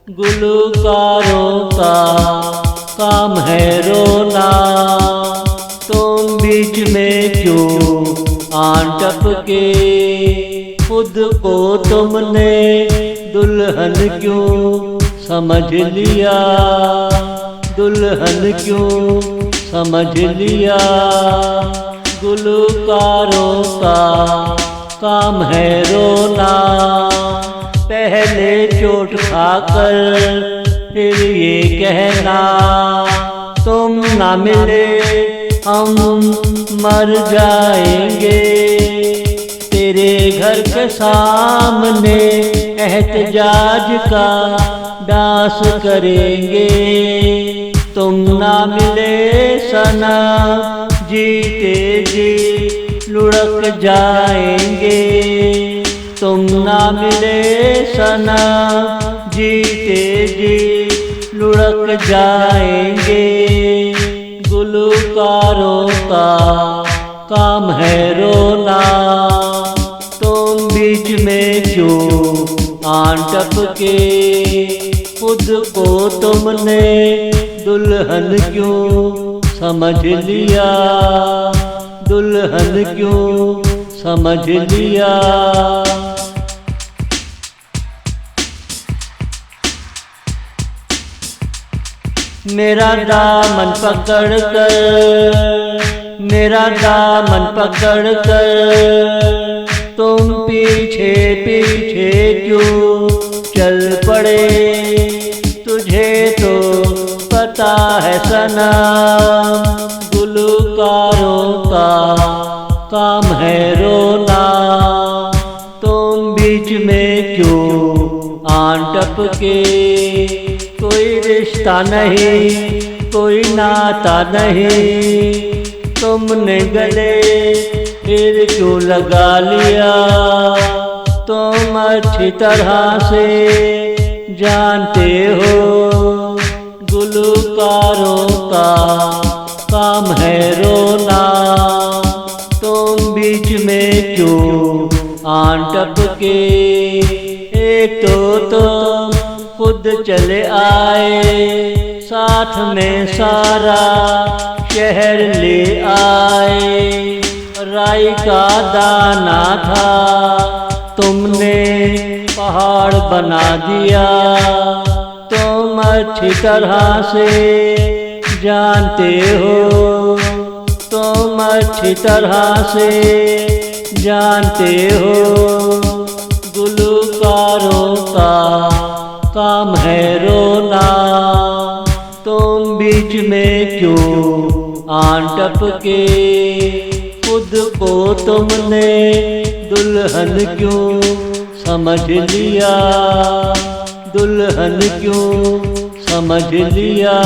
गुलकारों का काम है रोना, तुम बीच में क्यों आन टपके? खुद को तुमने दुल्हन क्यों समझ लिया? दुल्हन क्यों समझ लिया? गुलकारों का काम है रोना, पहले चोट खाकर फिर ये कहना तुम ना मिले हम मर जाएंगे। तेरे घर के सामने एहतजाज का डांस करेंगे। तुम ना मिले सनम जीते जी लुढ़क जाएंगे। तुम ना मिले सनम जीते जी लुढ़क जाएंगे। गुलकारों का काम है रोना, तुम बीच में क्यों आन टपके? खुद को तुमने दुल्हन क्यों समझ लिया? दुल्हन क्यों समझ लिया? मेरा दामन पकड़ कर, मेरा दामन पकड़ कर तुम पीछे पीछे क्यों चल पड़े? तुझे तो पता है सनम, गुलकारों का काम है रोना, तुम बीच में क्यों आन टपके? कोई रिश्ता नहीं, कोई नाता नहीं, तुमने गले फिर क्यों लगा लिया? तुम अच्छी तरह से जानते हो गुलकारों का काम है रोना, तुम बीच में क्यों आन टपके? एक तो खुद चले आए, साथ में सारा शहर ले आए। राई का दाना था तुमने पहाड़ बना दिया। तुम अच्छी तरह से जानते हो, तुम अच्छी तरह से जानते हो गुलकारों का काम है रोना, तुम बीच में क्यों आन टपके? खुद को तुमने दुल्हन क्यों समझ लिया? दुल्हन क्यों समझ लिया?